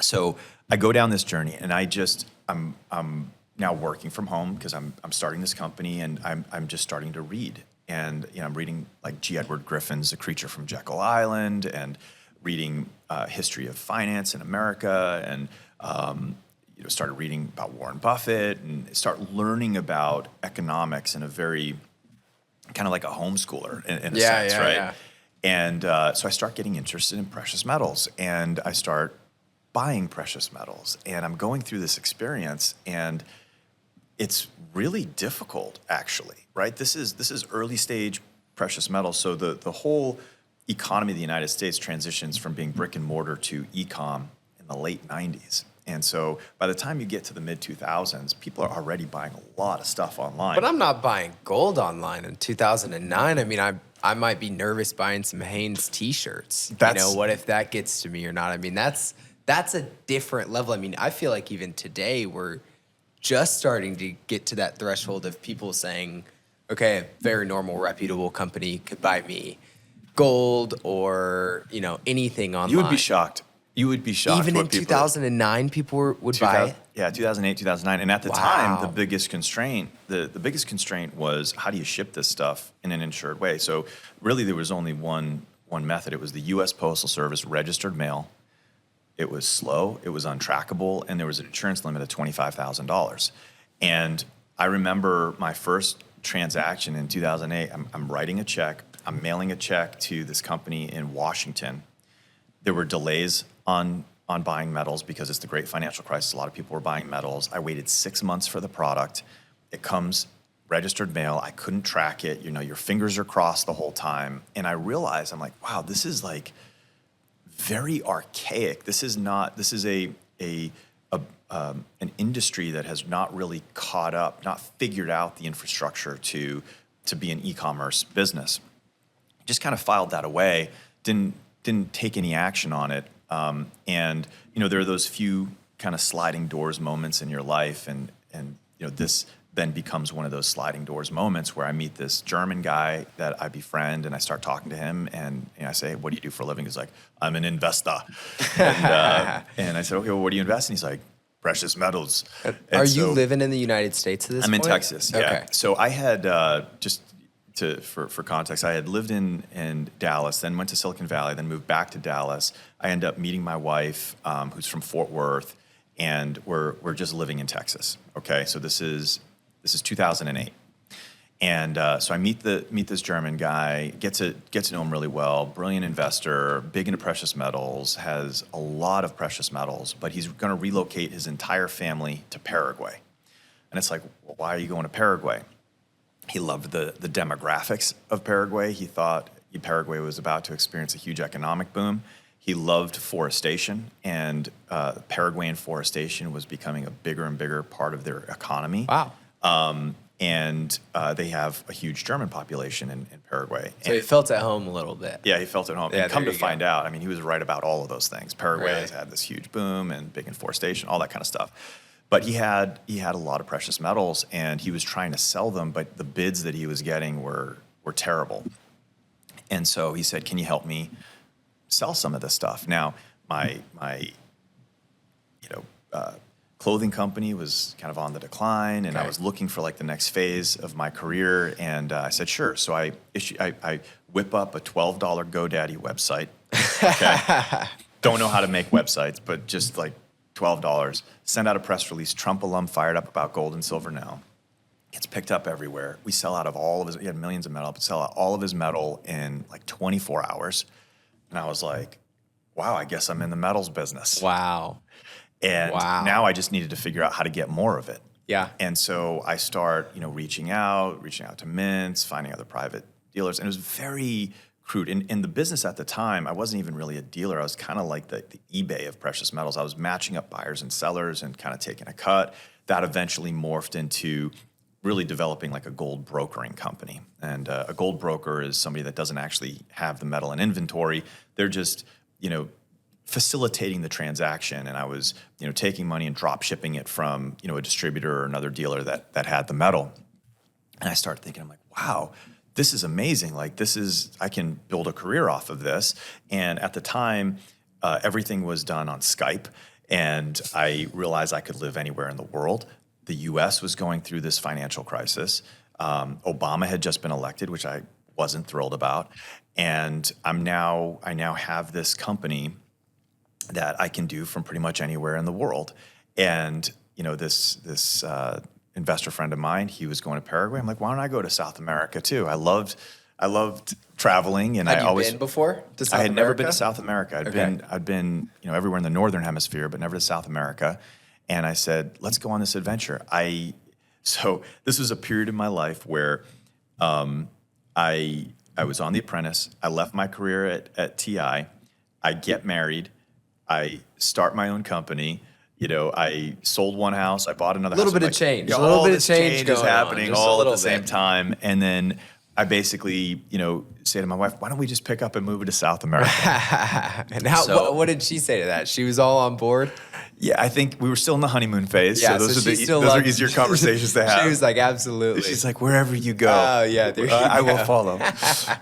So I go down this journey, and I'm now working from home because I'm starting this company, and I'm just starting to read. And I'm reading like G. Edward Griffin's *The Creature from Jekyll Island*, and reading history of finance in America, and started reading about Warren Buffett, and start learning about economics in a very kind of like a homeschooler in a sense, right? Yeah. And so I start getting interested in precious metals, and I start buying precious metals, and I'm going through this experience, and it's really difficult, actually, right? This is early stage precious metals. So the whole economy of the United States transitions from being brick and mortar to e-com in the late 90s. And so by the time you get to the mid 2000s, people are already buying a lot of stuff online. But I'm not buying gold online in 2009. I mean, I might be nervous buying some Hanes t-shirts. What if that gets to me or not? I mean, that's a different level. I mean, I feel like even today we're just starting to get to that threshold of people saying, okay, a very normal, reputable company could buy me gold or, anything online. You would be shocked. Even in 2009, people would buy it? Yeah, 2008, 2009. And at the time, the biggest constraint was, how do you ship this stuff in an insured way? So really there was only one method. It was the U.S. Postal Service registered mail. It was slow, it was untrackable, and there was an insurance limit of $25,000. And I remember my first transaction in 2008, I'm writing a check, I'm mailing a check to this company in Washington. There were delays on buying metals because it's the great financial crisis. A lot of people were buying metals. I waited 6 months for the product. It comes registered mail. I couldn't track it. Your fingers are crossed the whole time. And I realized, I'm like, wow, this is like very archaic. This is an industry that has not really caught up, not figured out the infrastructure to be an e-commerce business. Just kind of filed that away. Didn't take any action on it. And there are those few kind of sliding doors moments in your life, and this then becomes one of those sliding doors moments where I meet this German guy that I befriend, and I start talking to him, and I say, "What do you do for a living?" He's like, "I'm an investor." And I said, "Okay, well, what do you invest in?" He's like, "Precious metals." Are you living in the United States at this point? I'm in Texas, yeah. Okay. So I had, for context, I had lived in Dallas, then went to Silicon Valley, then moved back to Dallas. I ended up meeting my wife, who's from Fort Worth, and we're just living in Texas. Okay, so this is 2008, and so I meet this German guy, get to know him really well. Brilliant investor, big into precious metals, has a lot of precious metals, but he's going to relocate his entire family to Paraguay. And it's like, well, why are you going to Paraguay? He loved the demographics of Paraguay. He thought Paraguay was about to experience a huge economic boom. He loved forestation, and Paraguayan forestation was becoming a bigger and bigger part of their economy. Wow. And they have a huge German population in Paraguay. So he felt at home a little bit. Yeah, he felt at home. Yeah, and come to find out, I mean, he was right about all of those things. Paraguay has had this huge boom and big in forestation, all that kind of stuff. But he had a lot of precious metals, and he was trying to sell them, but the bids that he was getting were terrible. And so he said, "Can you help me sell some of this stuff?" Now, my clothing company was kind of on the decline, and I was looking for like the next phase of my career, and I said, "Sure." So I whip up a $12 GoDaddy website. Okay. Don't know how to make websites, but just like $12. Send out a press release. Trump alum fired up about gold and silver now. Gets picked up everywhere. We sell out of all of his. He had millions of metal, but sell out all of his metal in like 24 hours. And I was like, "Wow, I guess I'm in the metals business." Wow. And now I just needed to figure out how to get more of it. Yeah. And so I start, reaching out to mints, finding other private dealers, and it was very crude. In the business at the time, I wasn't even really a dealer. I was kind of like the eBay of precious metals. I was matching up buyers and sellers and kind of taking a cut. That eventually morphed into really developing like a gold brokering company. And a gold broker is somebody that doesn't actually have the metal in inventory. They're just, facilitating the transaction. And I was, taking money and drop shipping it from, a distributor or another dealer that had the metal. And I started thinking, I'm like, wow, this is amazing. Like I can build a career off of this. And at the time, everything was done on Skype. And I realized I could live anywhere in the world. The U.S. was going through this financial crisis. Obama had just been elected, which I wasn't thrilled about. And I now have this company that I can do from pretty much anywhere in the world. And this investor friend of mine, he was going to Paraguay. I'm like, why don't I go to South America too? I loved traveling, and Had I you always been before to South I had never been America? to South America. I'd been everywhere in the northern hemisphere, but never to South America. And I said, let's go on this adventure. So this was a period in my life where I was on The Apprentice. I left my career at TI. I get married. I start my own company. I sold one house. I bought another house. Little bit I'm of change. A all little bit of this change is going on, happening just a all at the little same bit. time. And then I basically, say to my wife, why don't we just pick up and move to South America? And So- what did she say to that? She was all on board? Yeah, I think we were still in the honeymoon phase. Yeah, so those she are still those are loved- easier conversations to have. She was like, absolutely. She's like, wherever you go, Oh, yeah, there you I will go. follow.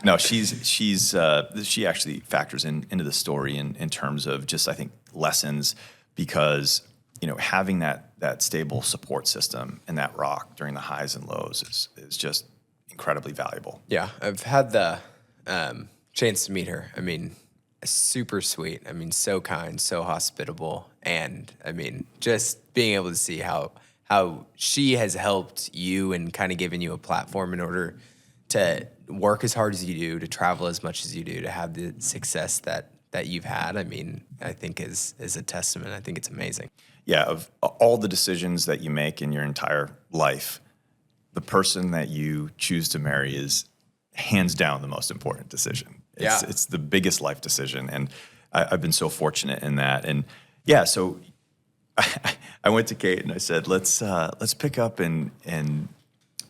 No, she actually factors into the story in terms of just, I think, lessons, because having that stable support system and that rock during the highs and lows is just incredibly valuable. Yeah, I've had the chance to meet her. I mean, super sweet. I mean, so kind, so hospitable, and I mean, just being able to see how she has helped you and kind of given you a platform in order to work as hard as you do, to travel as much as you do, to have the success that you've had. I mean, I think is a testament. I think it's amazing. Yeah, of all the decisions that you make in your entire life, the person that you choose to marry is hands down the most important decision. It's the biggest life decision, and I've been so fortunate in that. And yeah, so I went to Kate and I said, let's pick up and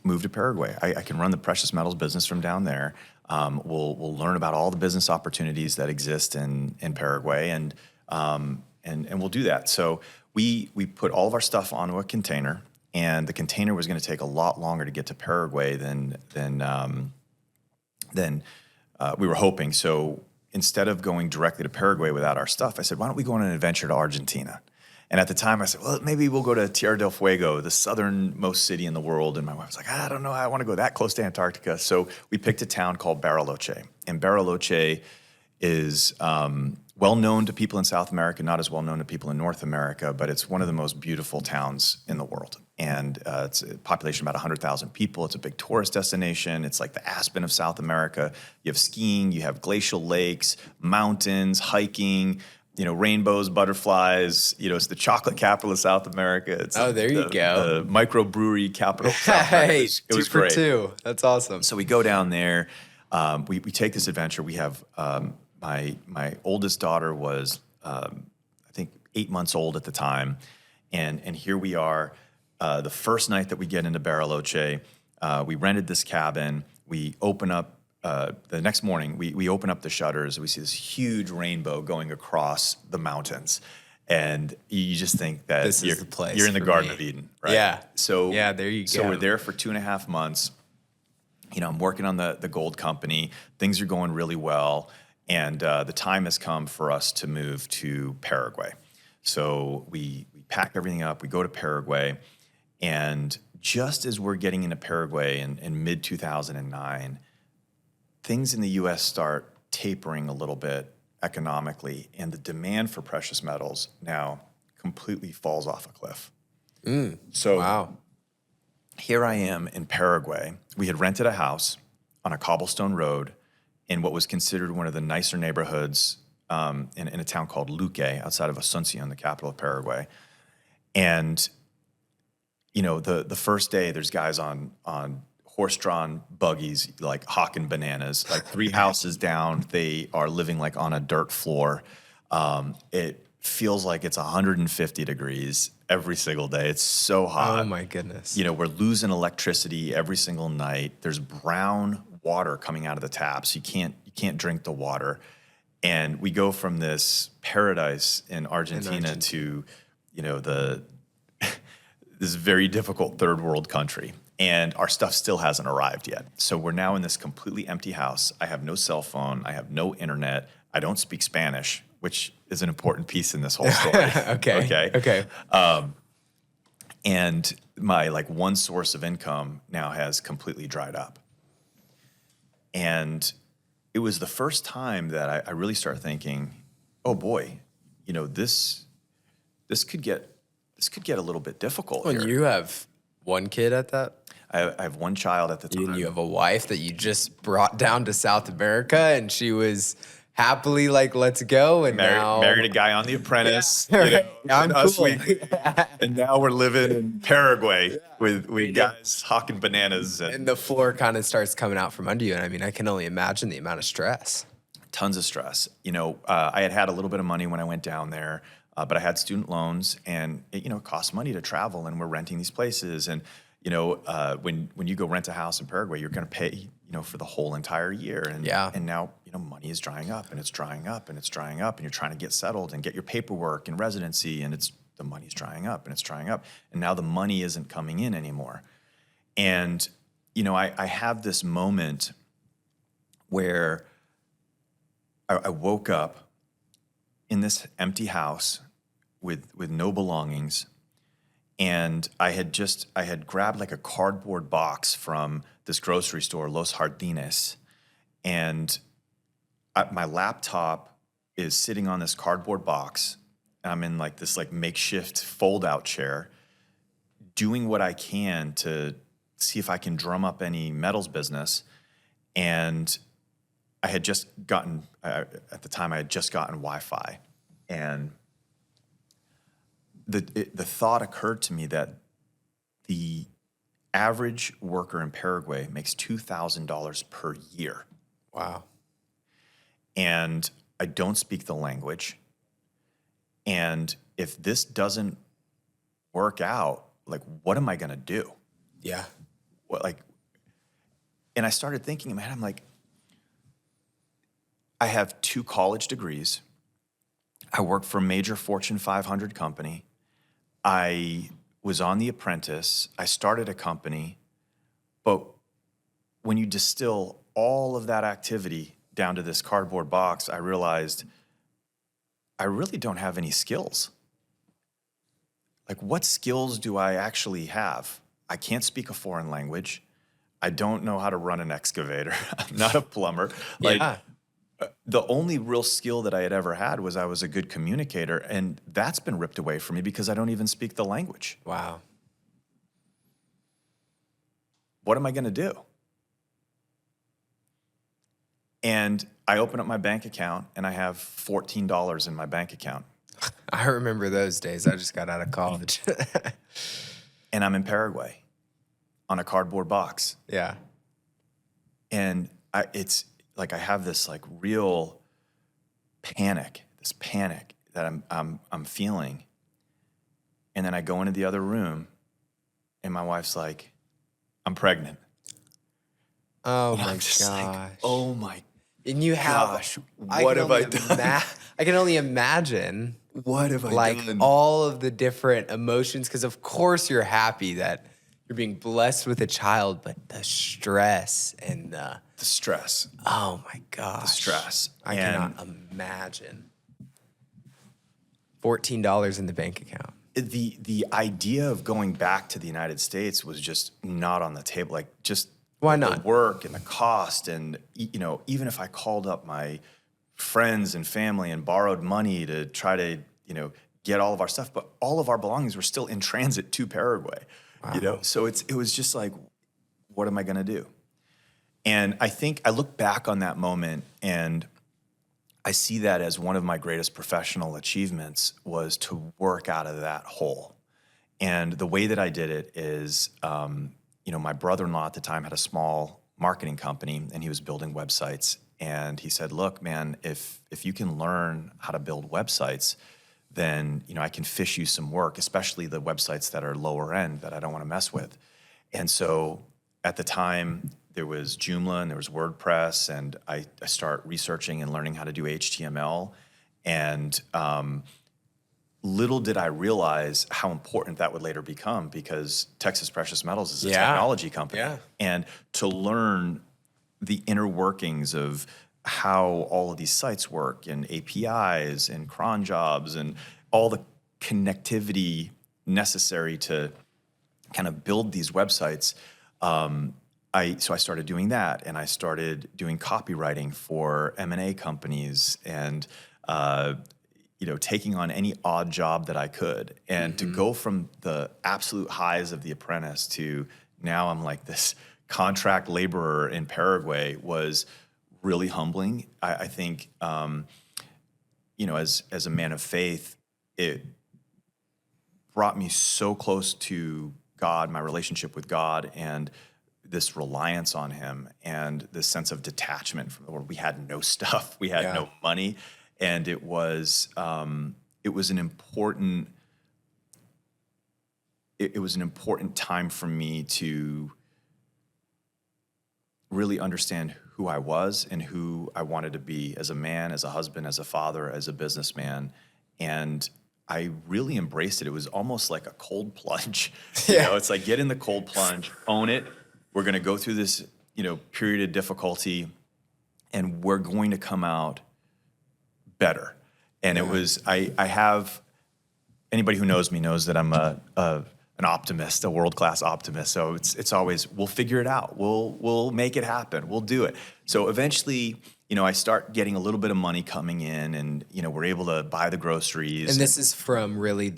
move to Paraguay. I can run the precious metals business from down there. We'll learn about all the business opportunities that exist in Paraguay, and we'll do that. So we put all of our stuff onto a container, and the container was going to take a lot longer to get to Paraguay than we were hoping. So instead of going directly to Paraguay without our stuff, I said, why don't we go on an adventure to Argentina? And at the time I said, well, maybe we'll go to Tierra del Fuego, the southernmost city in the world. And my wife was like, I don't know, I want to go that close to Antarctica. So we picked a town called Bariloche. And Bariloche is well known to people in South America, not as well known to people in North America, but it's one of the most beautiful towns in the world. And it's a population of about 100,000 people. It's a big tourist destination. It's like the Aspen of South America. You have skiing, you have glacial lakes, mountains, hiking, rainbows, butterflies. It's the chocolate capital of South America. It's there you go. The microbrewery capital of South America. Hey, It was two for great. two. That's awesome. So we go down there. We take this adventure. We have my oldest daughter was I think 8 months old at the time, and here we are. The first night that we get into Bariloche, we rented this cabin. We open up the next morning. We open up the shutters. We see this huge rainbow going across the mountains, and you just think that This is the place you're in the for Garden me. of Eden, right? Yeah. So Yeah, there you So go. we're there for 2.5 months. I'm working on the gold company. Things are going really well. And the time has come for us to move to Paraguay. So we pack everything up. We go to Paraguay. And just as we're getting into Paraguay in mid-2009, things in the U.S. start tapering a little bit economically. And the demand for precious metals now completely falls off a cliff. So Wow. here I am in Paraguay. We had rented a house on a cobblestone road in what was considered one of the nicer neighborhoods in a town called Luque, outside of Asunción, the capital of Paraguay. And, the first day, there's guys on horse-drawn buggies, like hawking bananas, like 3 houses down. They are living like on a dirt floor. It feels like it's 150 degrees every single day. It's so hot. Oh my goodness. We're losing electricity every single night. There's brown water coming out of the taps. You can't drink the water. And we go from this paradise in Argentina to, this very difficult third world country. And our stuff still hasn't arrived yet. So we're now in this completely empty house. I have no cell phone. I have no internet. I don't speak Spanish, which is an important piece in this whole story. Okay. And my like one source of income now has completely dried up. And it was the first time that I really started thinking, oh boy, this could get a little bit difficult When here. you have one kid at that, I have one child at the time. and you have a wife that you just brought down to South America, and she was happily like, let's go. And now married a guy on The Apprentice. I'm cool. And now we're living in Paraguay with guys hawking bananas. And the floor kind of starts coming out from under you. And I mean, I can only imagine the amount of stress. Tons of stress. I had a little bit of money when I went down there, but I had student loans, and it costs money to travel, and we're renting these places. And when you go rent a house in Paraguay, you're going to pay for the whole entire year. And and now money is drying up, and it's drying up, and it's drying up, and you're trying to get settled and get your paperwork and residency, and the money's drying up, and it's drying up, and now the money isn't coming in anymore. And I have this moment where I woke up in this empty house with no belongings, and I had grabbed like a cardboard box from this grocery store, Los Jardines, and my laptop is sitting on this cardboard box, and I'm in like this like makeshift fold-out chair, doing what I can to see if I can drum up any metals business. And I had just gotten, at the time, I had just gotten Wi-Fi, and the thought occurred to me that the average worker in Paraguay makes $2,000 per year. Wow. And I don't speak the language. And if this doesn't work out, like, what am I going to do? Yeah. And I started thinking in my head, I'm like, I have 2 college degrees. I work for a major Fortune 500 company. I was on The Apprentice. I started a company. But when you distill all of that activity down to this cardboard box, I realized I really don't have any skills. Like, what skills do I actually have? I can't speak a foreign language. I don't know how to run an excavator. I'm not a plumber. The only real skill that I had ever had was I was a good communicator, and that's been ripped away from me because I don't even speak the language. Wow. What am I going to do? And I open up my bank account, and I have $14 in my bank account. I remember those days. I just got out of college. And I'm in Paraguay on a cardboard box. Yeah. And it's like I have this like real panic that I'm feeling. And then I go into the other room, and my wife's like, I'm pregnant. Oh and my I'm just gosh. like, oh my And you have, gosh, what have I done? I can only imagine What have I like done? all of the different emotions, because of course you're happy that you're being blessed with a child, but the stress and the stress. oh my gosh, The stress. I cannot imagine. $14 in the bank account. The idea of going back to the United States was just not on the table. Like, just Why the not? work and the cost, and even if I called up my friends and family and borrowed money to try to get all of our stuff, but all of our belongings were still in transit to Paraguay. Wow. So it was just like, what am I going to do? And I think I look back on that moment, and I see that as one of my greatest professional achievements was to work out of that hole. And the way that I did it is, my brother-in-law at the time had a small marketing company, and he was building websites. And he said, look, man, if you can learn how to build websites, then I can fish you some work, especially the websites that are lower end that I don't want to mess with. And so at the time, there was Joomla and there was WordPress, and I start researching and learning how to do HTML. And little did I realize how important that would later become, because Texas Precious Metals is a technology company. Yeah. And to learn the inner workings of how all of these sites work and APIs and cron jobs and all the connectivity necessary to kind of build these websites. So I started doing that, and I started doing copywriting for M&A companies, and taking on any odd job that I could. And to go from the absolute highs of The Apprentice to now I'm like this contract laborer in Paraguay was really humbling. I think, as a man of faith, it brought me so close to God, my relationship with God, and this reliance on Him, and this sense of detachment from the world. We had no stuff, we had no money, and it was an important time for me to really understand who I was and who I wanted to be as a man, as a husband, as a father, as a businessman. And I really embraced it. It was almost like a cold plunge. It's like, get in the cold plunge, own it. We're going to go through this, period of difficulty, and we're going to come out better. And it was, I have, anybody who knows me knows that I'm an optimist, a world-class optimist. So it's always, we'll figure it out. We'll make it happen. We'll do it. So eventually, I start getting a little bit of money coming in, and, we're able to buy the groceries. And this is from really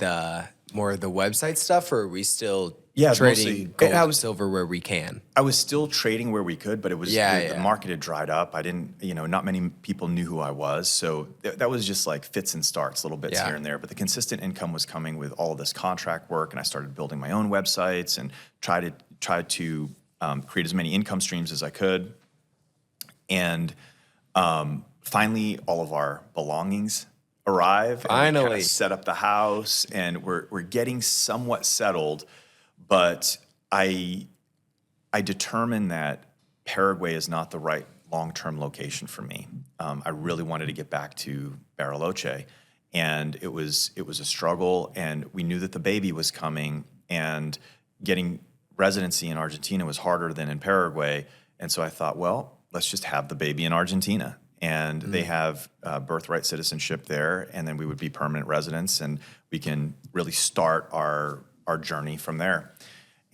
more of the website stuff, or are we still trading gold and silver where we can? I was still trading where we could, but it was the market had dried up. I didn't, not many people knew who I was. So that was just like fits and starts, little bits here and there. But the consistent income was coming with all of this contract work, and I started building my own websites and tried to create as many income streams as I could. And finally, all of our belongings arrive. And we kind of set up the house, and we're getting somewhat settled. But I determined that Paraguay is not the right long-term location for me. I really wanted to get back to Bariloche, and it was a struggle. And we knew that the baby was coming, and getting residency in Argentina was harder than in Paraguay. And so I thought, well, let's just have the baby in Argentina. And they have birthright citizenship there, and then we would be permanent residents, and we can really start our journey from there.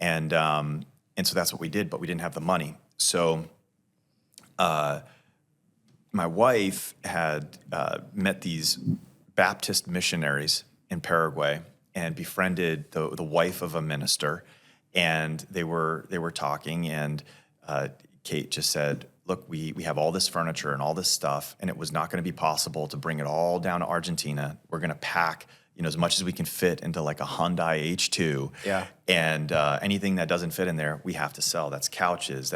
And so that's what we did, but we didn't have the money. So my wife had met these Baptist missionaries in Paraguay and befriended the wife of a minister, and they were talking, and Kate just said, look, we have all this furniture and all this stuff, and it was not going to be possible to bring it all down to Argentina. We're going to pack, as much as we can fit into like a Hyundai H2. Yeah. And anything that doesn't fit in there, we have to sell. That's couches.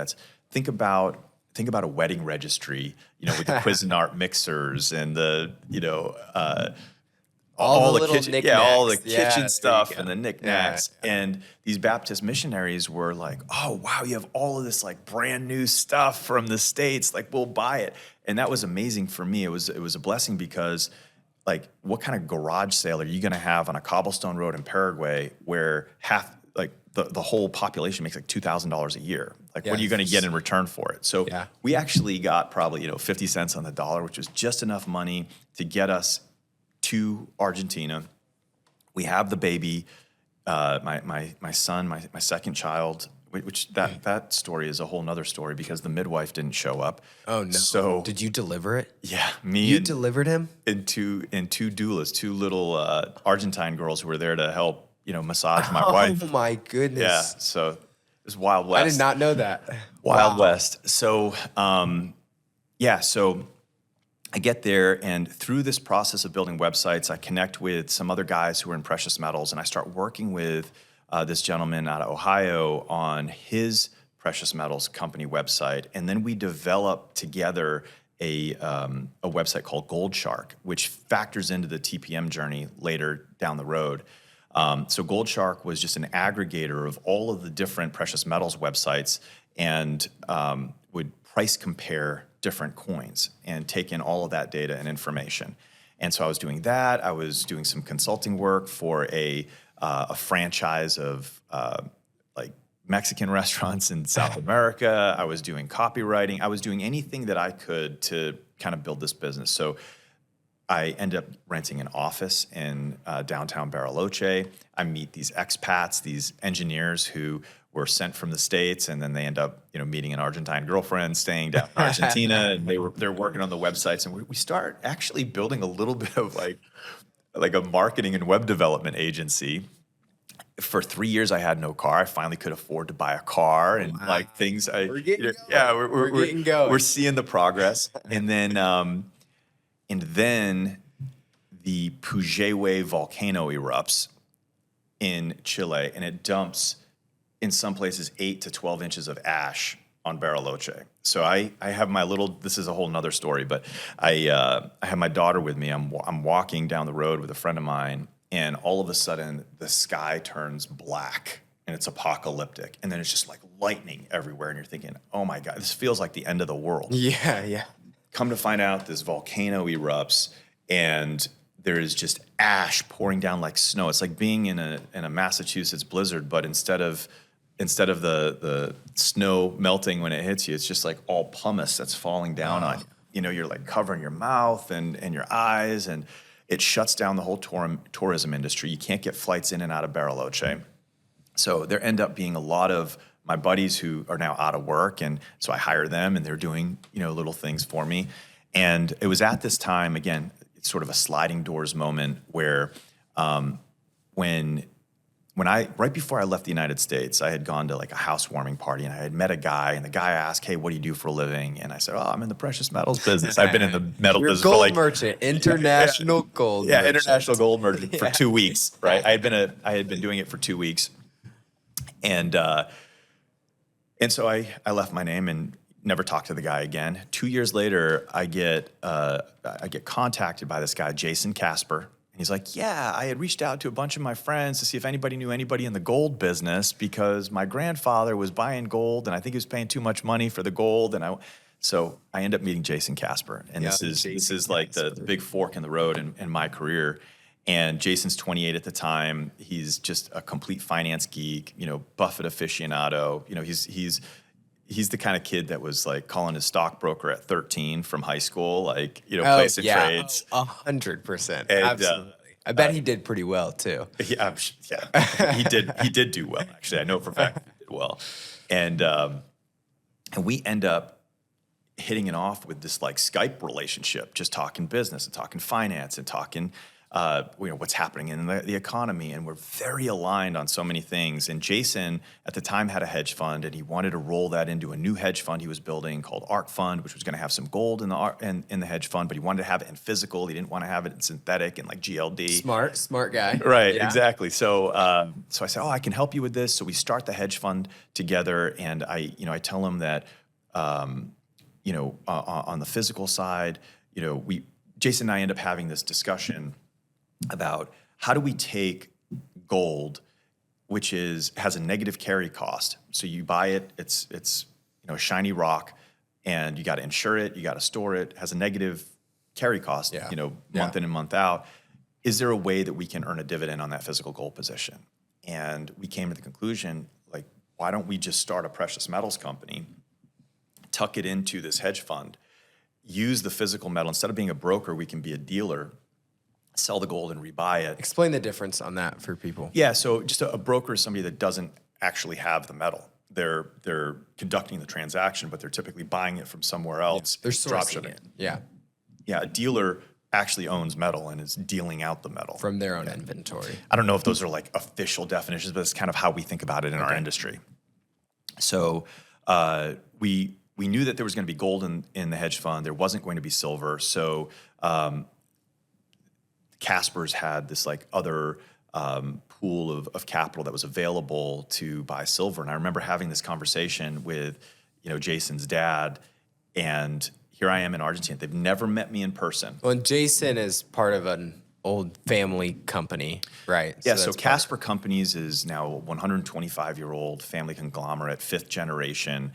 Think about a wedding registry, with the Cuisinart mixers and the, all the kitchen, all the kitchen stuff and the knickknacks. Yeah. And these Baptist missionaries were like, "Oh, wow, you have all of this like brand new stuff from the States. Like, we'll buy it." And that was amazing for me. It was a blessing, because like, what kind of garage sale are you going to have on a cobblestone road in Paraguay where half, like the whole population makes like $2,000 a year? Like, what are you going to get in return for it? So we actually got probably 50 cents on the dollar, which was just enough money to get us to Argentina. We have the baby, my son, my second child, which that story is a whole nother story, because the midwife didn't show up. Oh no! So did you deliver it? Yeah, you delivered him, and two doulas, two little Argentine girls who were there to help massage my wife. Oh my goodness! Yeah, so it was Wild West. I did not know that. Wild West. So so I get there, and through this process of building websites, I connect with some other guys who are in precious metals, and I start working with this gentleman out of Ohio on his precious metals company website. And then we develop together a website called Gold Shark, which factors into the TPM journey later down the road. So Gold Shark was just an aggregator of all of the different precious metals websites, and would price compare different coins and take in all of that data and information. And so I was doing that. I was doing some consulting work for a franchise of like Mexican restaurants in South America. I was doing copywriting. I was doing anything that I could to kind of build this business. So I ended up renting an office in downtown Bariloche. I meet these expats, these engineers who were sent from the States, and then they end up, meeting an Argentine girlfriend, staying down in Argentina, and they're working on the websites, and we start actually building a little bit of like a marketing and web development agency. For 3 years, I had no car. I finally could afford to buy a car, and like things. We're getting going. Yeah, We're getting going. We're seeing the progress, and then the Pujehue volcano erupts in Chile, and it dumps, in some places, 8 to 12 inches of ash on Bariloche. So I have my little, this is a whole nother story, but I have my daughter with me. I'm walking down the road with a friend of mine, and all of a sudden the sky turns black and it's apocalyptic. And then it's just like lightning everywhere. And you're thinking, oh my God, this feels like the end of the world. Yeah. Come to find out, this volcano erupts and there is just ash pouring down like snow. It's like being in a Massachusetts blizzard, but instead of the snow melting when it hits you, it's just like all pumice that's falling down on you. You're like covering your mouth and your eyes, and it shuts down the whole tourism industry. You can't get flights in and out of Bariloche. So there end up being a lot of my buddies who are now out of work, and so I hire them, and they're doing little things for me. And it was at this time, again, it's sort of a sliding doors moment where when I, right before I left the United States, I had gone to like a housewarming party, and I had met a guy, and the guy asked, "Hey, what do you do for a living?" And I said, "Oh, I'm in the precious metals business. I've been in the metal You're business gold for like merchant, international gold merchant. international gold merchant for 2 weeks, right? I had been doing it for 2 weeks, and so I left my name and never talked to the guy again. 2 years later, I get contacted by this guy, Jason Casper. And he's like, yeah, I had reached out to a bunch of my friends to see if anybody knew anybody in the gold business because my grandfather was buying gold and I think he was paying too much money for the gold. So I end up meeting Jason Casper. And this is like the big fork in the road in my career. And Jason's 28 at the time. He's just a complete finance geek, Buffett aficionado. He's the kind of kid that was like calling his stockbroker at 13 from high school, placing trades. 100%. Absolutely. I bet he did pretty well too. Yeah, he did do well. Actually, I know for a fact he did well. And we end up hitting it off with this like Skype relationship, just talking business and talking finance and talking what's happening in the economy, and we're very aligned on so many things. And Jason at the time had a hedge fund, and he wanted to roll that into a new hedge fund he was building called ARC Fund, which was going to have some gold in the hedge fund, but he wanted to have it in physical. He didn't want to have it in synthetic and like GLD. Smart guy. Right, yeah. Exactly. So I said, I can help you with this. So we start the hedge fund together, and I tell him that on the physical side, Jason and I end up having this discussion about how do we take gold, which has a negative carry cost. So you buy it, it's a shiny rock, and you got to insure it, you got to store it. Has a negative carry cost, month in and month out. Is there a way that we can earn a dividend on that physical gold position? And we came to the conclusion, like, why don't we just start a precious metals company, tuck it into this hedge fund, use the physical metal. Instead of being a broker, we can be a dealer, sell the gold and rebuy it. Explain the difference on that for people. Yeah, so just a broker is somebody that doesn't actually have the metal. They're conducting the transaction, but they're typically buying it from somewhere else. They're sourcing it. Yeah. Yeah, a dealer actually owns metal and is dealing out the metal. From their own inventory. I don't know if those are like official definitions, but it's kind of how we think about it in our industry. So we knew that there was going to be gold in the hedge fund. There wasn't going to be silver. So Casper's had this like other pool of capital that was available to buy silver. And I remember having this conversation with, Jason's dad, and here I am in Argentina. They've never met me in person. Well, and Jason is part of an old family company, right? Yeah, so Casper Companies is now a 125-year-old family conglomerate, 5th generation.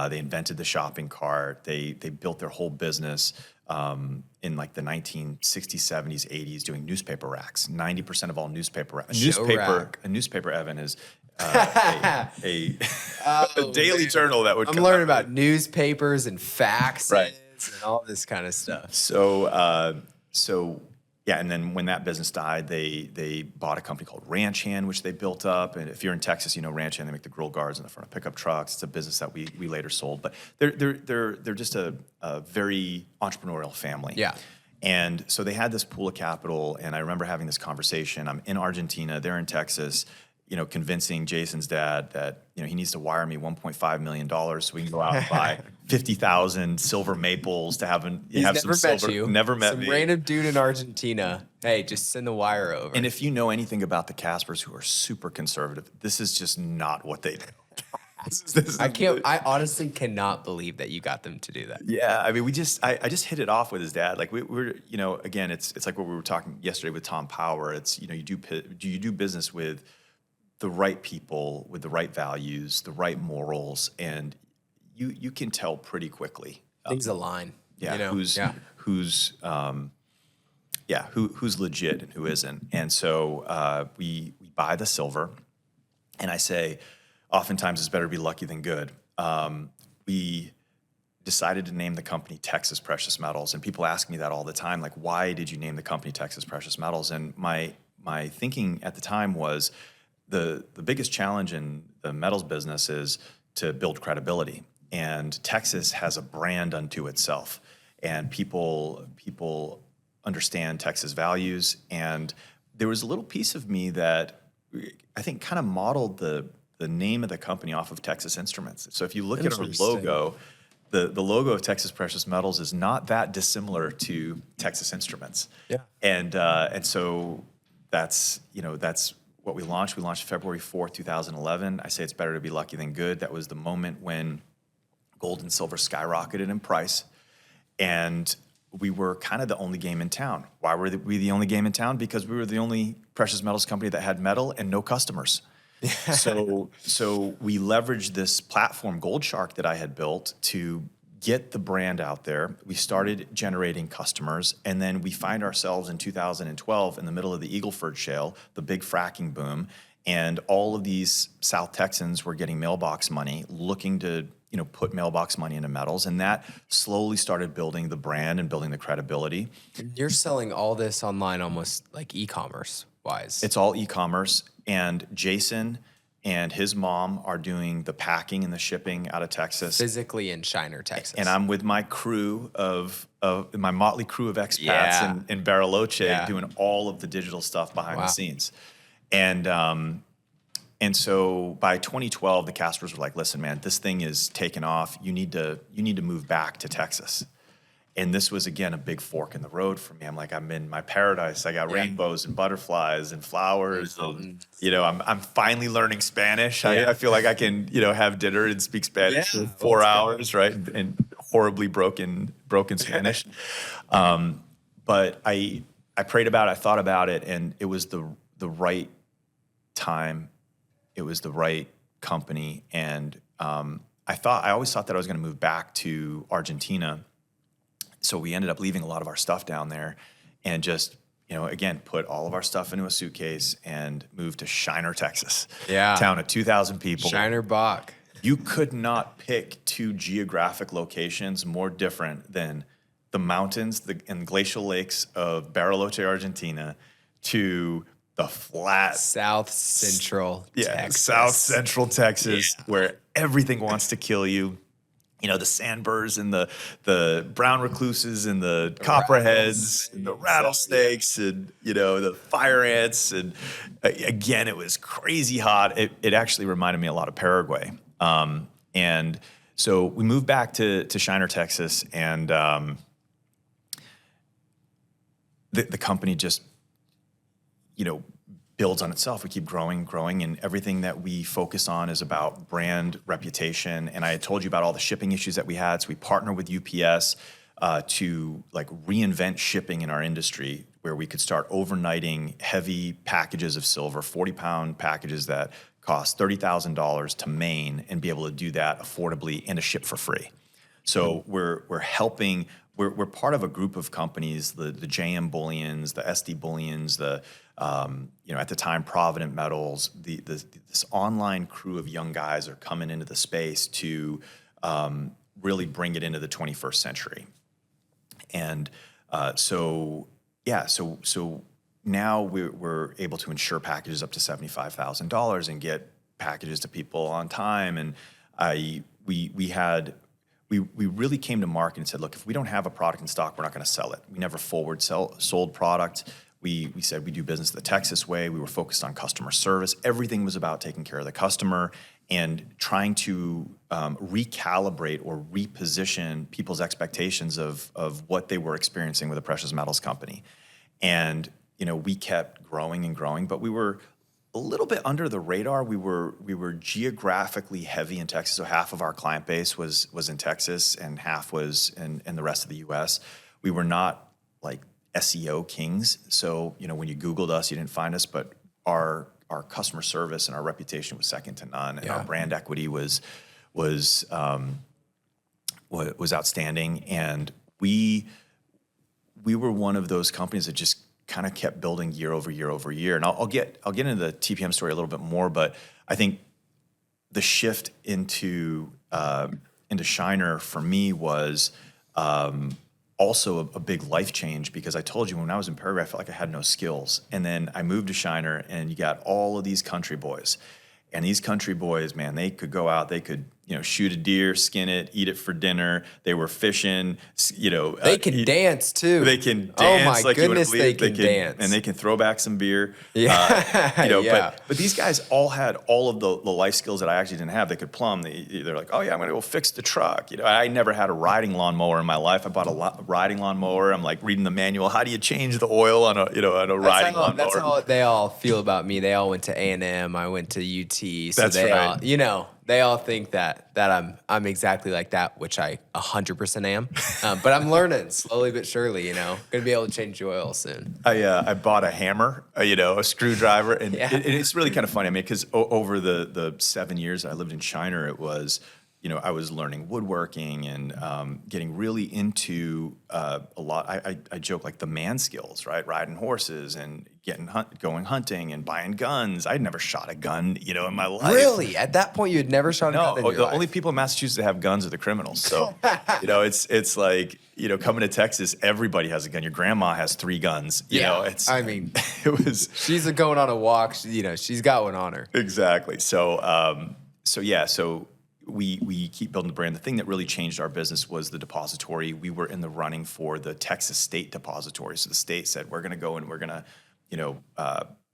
They invented the shopping cart. They built their whole business in like the 1960s, 70s, 80s doing newspaper racks. 90% of all newspaper a newspaper, Evan, is a a daily journal that would I'm come learning out. about newspapers and faxes Right. and all this kind of stuff. So yeah, and then when that business died, they bought a company called Ranch Hand, which they built up. And if you're in Texas, you know Ranch Hand. They make the grill guards in the front of pickup trucks. It's a business that we later sold. But they're just a very entrepreneurial family. Yeah. And so they had this pool of capital, and I remember having this conversation. I'm in Argentina, they're in Texas, you know, convincing Jason's dad that, you know, he needs to wire me $1.5 million so we can go out and buy 50,000 silver maples to have Never some met silver. you. Never met some me. random dude in Argentina. Hey, just send the wire over. And if you know anything about the Caspers, who are super conservative, this is just not what they do. I honestly cannot believe that you got them to do that. Yeah, I mean, I just hit it off with his dad. Like we're, you know, again, it's like what we were talking yesterday with Tom Power. It's, you know, you do business with the right people, with the right values, the right morals, and you can tell pretty quickly. Things align. Yeah, you know? who's legit and who isn't. And so we buy the silver, and I say, oftentimes it's better to be lucky than good. We decided to name the company Texas Precious Metals, and people ask me that all the time, like, why did you name the company Texas Precious Metals? And my thinking at the time was the biggest challenge in the metals business is to build credibility, and Texas has a brand unto itself, and people understand Texas values, and there was a little piece of me that I think kind of modeled the name of the company off of Texas Instruments. So if you look at our logo, the logo of Texas Precious Metals is not that dissimilar to Texas Instruments. Yeah. And so that's what we launched. We launched February 4th, 2011. I say it's better to be lucky than good. That was the moment when gold and silver skyrocketed in price, and we were kind of the only game in town. Why were we the only game in town? Because we were the only precious metals company that had metal and no customers. So we leveraged this platform, Gold Shark, that I had built to get the brand out there. We started generating customers, and then we find ourselves in 2012 in the middle of the Eagleford Shale, the big fracking boom, and all of these South Texans were getting mailbox money, looking to put mailbox money into metals, and that slowly started building the brand and building the credibility. You're selling all this online, almost like e-commerce wise. It's all e-commerce, and Jason and his mom are doing the packing and the shipping out of Texas. Physically in Shiner, Texas. And I'm with my crew of my motley crew of expats in Bariloche doing all of the digital stuff behind the scenes. And so by 2012, the Caspers were like, listen, man, this thing is taking off. You need to move back to Texas. And this was, again, a big fork in the road for me. I'm like, I'm in my paradise. I got rainbows and butterflies and flowers. And, I'm finally learning Spanish. I feel like I can, have dinner and speak Spanish for 4 hours, right? And horribly broken Spanish. But I prayed about it. I thought about it. And it was the right time. It was the right company. And I always thought that I was going to move back to Argentina. So we ended up leaving a lot of our stuff down there and just, again, put all of our stuff into a suitcase and moved to Shiner, Texas. Yeah. Town of 2,000 people. Shiner Bach. You could not pick two geographic locations more different than the mountains and glacial lakes of Bariloche, Argentina, to the flat South Central Texas. South Central Texas, where everything wants to kill you. The sandburs and the brown recluses and the copperheads and the rattlesnakes and, the fire ants. And again, it was crazy hot. It actually reminded me a lot of Paraguay. And so we moved back to Shiner, Texas, and the company just, builds on itself. We keep growing, and everything that we focus on is about brand reputation. And I had told you about all the shipping issues that we had. So we partner with UPS to reinvent shipping in our industry, where we could start overnighting heavy packages of silver, 40-pound packages that cost $30,000 to Maine, and be able to do that affordably and to ship for free. So we're helping we're part of a group of companies, the JM Bullions, the SD Bullions, the at the time Provident Metals, this online crew of young guys are coming into the space to really bring it into the 21st century. And so now we're able to insure packages up to $75,000 and get packages to people on time. And we really came to market and said, look, if we don't have a product in stock, we're not going to sell it. We never sold product. We said we do business the Texas way. We were focused on customer service. Everything was about taking care of the customer and trying to recalibrate or reposition people's expectations of what they were experiencing with a precious metals company. And we kept growing and growing, but we were a little bit under the radar. We were geographically heavy in Texas, so half of our client base was in Texas and half was in the rest of the U.S. We were not like SEO kings, so when you Googled us, you didn't find us, but our customer service and our reputation was second to none, and our brand equity was outstanding. And we were one of those companies that just kind of kept building year over year over year. And I'll get into the TPM story a little bit more, but I think the shift into Shiner for me was also a big life change, because I told you when I was in Paragraph, I felt like I had no skills. And then I moved to Shiner, and you got all of these country boys. And these country boys, man, they could go out, they could, shoot a deer, skin it, eat it for dinner. They were fishing, They can dance too. They can dance. Oh my like goodness, they can dance. And they can throw back some beer. Yeah. But these guys all had all of the life skills that I actually didn't have. They could plumb. They're like, oh yeah, I'm going to go fix the truck. I never had a riding lawnmower in my life. I bought a riding lawnmower. I'm like reading the manual. How do you change the oil on a riding lawnmower? That's how they all feel about me. They all went to A&M. I went to UT. So that's they right. all, they all think that I'm exactly like that, which I 100% am. But I'm learning slowly but surely. Gonna be able to change the oil soon. I bought a hammer, a screwdriver, and it's really kind of funny. I mean, because over the 7 years I lived in Shiner, it was, I was learning woodworking and getting really into a lot. I joke like the man skills, right? Riding horses and going hunting and buying guns. I'd never shot a gun, in my life. Really? At that point, you had never shot a gun in your life? Only people in Massachusetts that have guns are the criminals. So, it's like, coming to Texas, everybody has a gun. Your grandma has 3 guns. It was. She's going on a walk. She's got one on her. Exactly. So we keep building the brand. The thing that really changed our business was the depository. We were in the running for the Texas State Depository. So the state said, we're going to go and we're going to,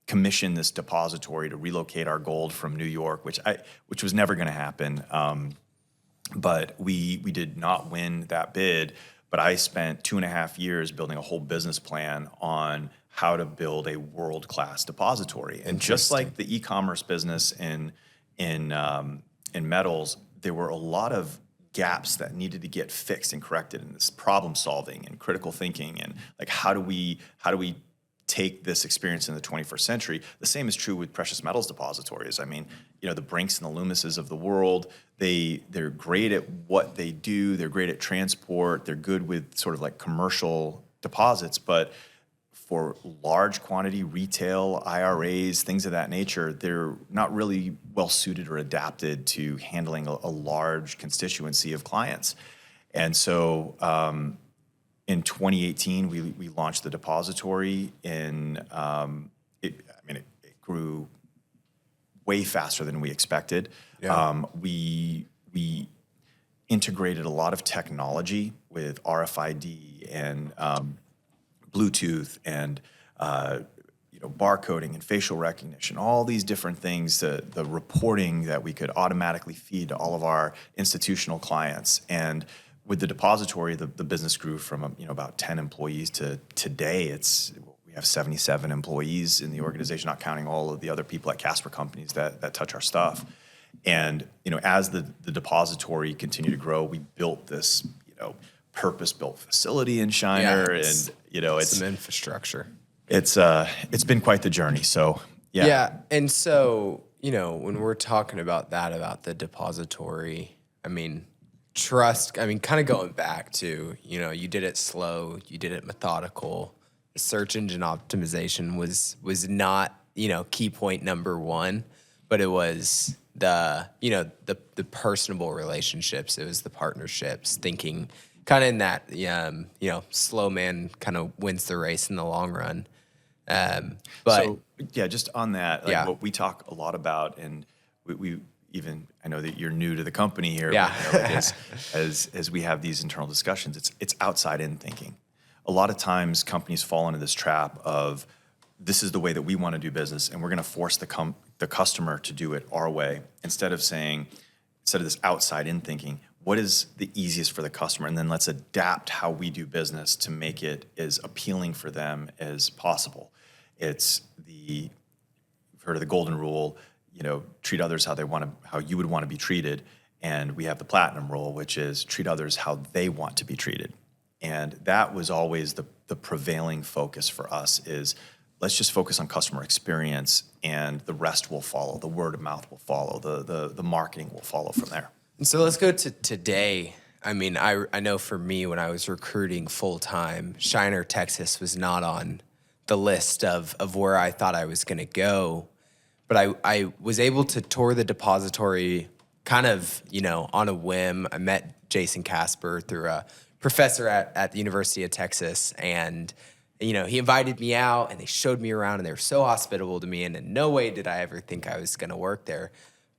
commission this depository to relocate our gold from New York, which was never going to happen. But we did not win that bid. But I spent 2.5 years building a whole business plan on how to build a world-class depository. And just like the e-commerce business in metals, there were a lot of gaps that needed to get fixed and corrected in this problem solving and critical thinking, and like how do we take this experience in the 21st century. The same is true with precious metals depositories. I mean, the Brinks and the Loomises of the world, they're great at what they do. They're great at transport. They're good with sort of like commercial deposits, but for large quantity retail, IRAs, things of that nature, they're not really well suited or adapted to handling a large constituency of clients. And so in 2018, we launched the depository. It grew way faster than we expected. Yeah. We integrated a lot of technology with RFID and Bluetooth and barcoding and facial recognition, all these different things, the reporting that we could automatically feed to all of our institutional clients. And with the depository, the business grew from about 10 employees to today we have 77 employees in the organization, not counting all of the other people at Casper companies that touch our stuff. And as the depository continued to grow, we built this purpose-built facility in Shiner, and it's some infrastructure. It's been quite the journey. So yeah, and so when we're talking about the depository, I mean, trust, I mean, kind of going back to, you did it slow, you did it methodical. The search engine optimization was not, key point number one, but it was the personable relationships. It was the partnerships, thinking kind of in that, slow man kind of wins the race in the long run. But so, yeah, just on that, like Yeah. what we talk a lot about, and we even, I know that you're new to the company here, Yeah. but, like as we have these internal discussions, it's outside in thinking. A lot of times companies fall into this trap of, this is the way that we want to do business, and we're going to force the customer to do it our way, instead of this outside in thinking, what is the easiest for the customer, and then let's adapt how we do business to make it as appealing for them as possible. You've heard of the golden rule, treat others how you would want to be treated, and we have the platinum rule, which is treat others how they want to be treated. And that was always the prevailing focus for us, is let's just focus on customer experience, and the rest will follow. The word of mouth will follow. The marketing will follow from there. And so let's go to today. I mean, I know for me, when I was recruiting full time, Shiner, Texas was not on the list of where I thought I was going to go. But I was able to tour the depository kind of, on a whim. I met Jason Casper through a professor at the University of Texas, and he invited me out, and they showed me around, and they were so hospitable to me, and in no way did I ever think I was going to work there.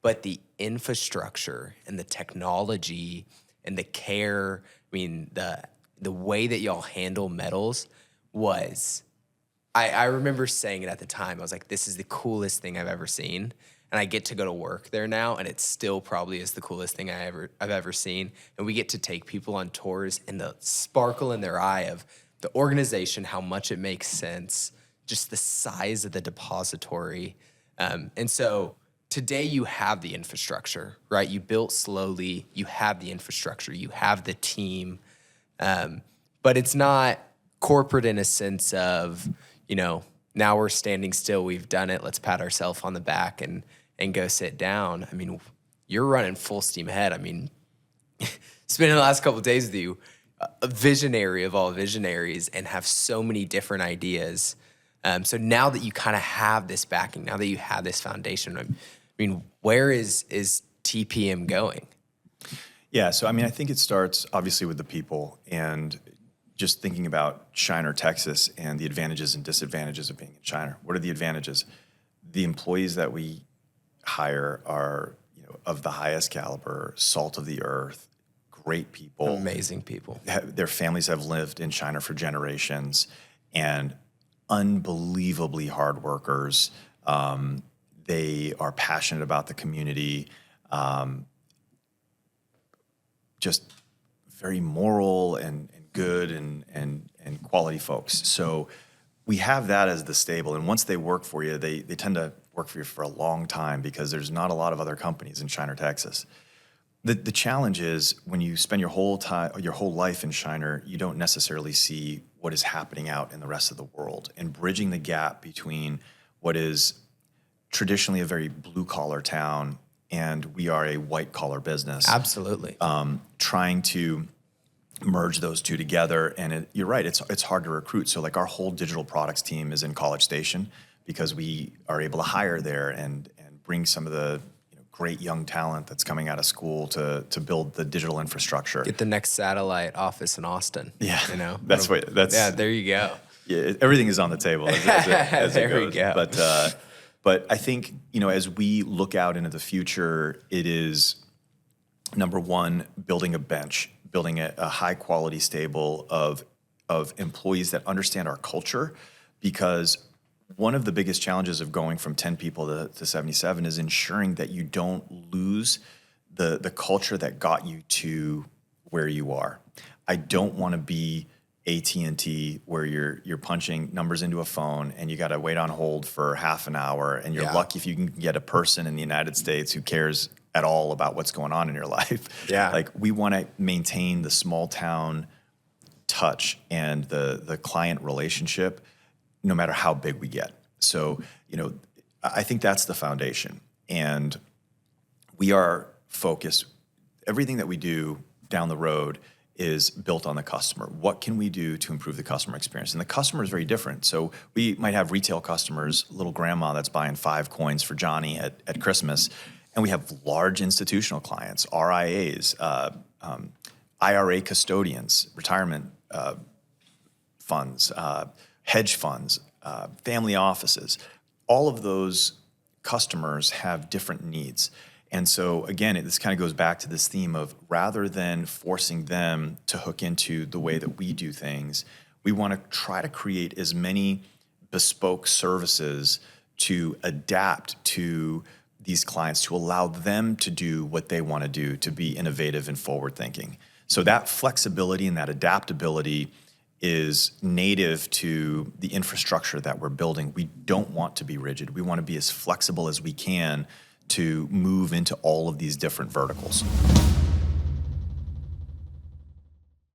But the infrastructure and the technology and the care, I mean, the way that y'all handle metals was, I remember saying it at the time. I was like, this is the coolest thing I've ever seen. And I get to go to work there now, and it still probably is the coolest thing I've ever seen. And we get to take people on tours, and the sparkle in their eye of the organization, how much it makes sense, just the size of the depository. And so today you have the infrastructure, right? You built slowly, you have the infrastructure, you have the team, but it's not corporate in a sense of, now we're standing still, we've done it, let's pat ourselves on the back and go sit down. I mean, you're running full steam ahead. I mean, spending the last couple of days with you, a visionary of all visionaries, and have so many different ideas. So now that you kind of have this backing, now that you have this foundation, I mean, where is TPM going? Yeah, so I mean, I think it starts obviously with the people, and just thinking about Shiner, Texas, and the advantages and disadvantages of being in Shiner. What are the advantages? The employees that we hire are, of the highest caliber, salt of the earth, great people. Amazing people. Their families have lived in Shiner for generations, and unbelievably hard workers. They are passionate about the community, just very moral and good and quality folks. So we have that as the stable. And once they work for you, they tend to work for you for a long time, because there's not a lot of other companies in Shiner, Texas. The challenge is, when you spend your whole life in Shiner, you don't necessarily see what is happening out in the rest of the world, and bridging the gap between what is traditionally a very blue-collar town, and we are a white-collar business. Absolutely. Trying to merge those two together, and you're right, it's hard to recruit. So like, our whole digital products team is in College Station, because we are able to hire there and bring some of the great young talent that's coming out of school to build the digital infrastructure. Get the next satellite office in Austin. Yeah, that's there you go. Yeah, everything is on the table as there it goes. We go. But I think, as we look out into the future, it is, number one, building a bench, building a high quality stable of employees that understand our culture, because one of the biggest challenges of going from 10 people to 77 is ensuring that you don't lose the culture that got you to where you are. I don't want to be AT&T, where you're punching numbers into a phone and you got to wait on hold for half an hour, and you're lucky if you can get a person in the United States who cares at all about what's going on in your life. Yeah. Like, we want to maintain the small town touch and the client relationship, no matter how big we get. So, I think that's the foundation. And we are focused. Everything that we do, down the road is built on the customer. What can we do to improve the customer experience? And the customer is very different. So we might have retail customers, little grandma that's buying 5 coins for Johnny at Christmas. And we have large institutional clients, RIAs, IRA custodians, retirement funds, hedge funds, family offices. All of those customers have different needs. And so again, this kind of goes back to this theme of rather than forcing them to hook into the way that we do things, we want to try to create as many bespoke services to adapt to these clients, to allow them to do what they want to do, to be innovative and forward thinking. So that flexibility and that adaptability is native to the infrastructure that we're building. We don't want to be rigid. We want to be as flexible as we can to move into all of these different verticals.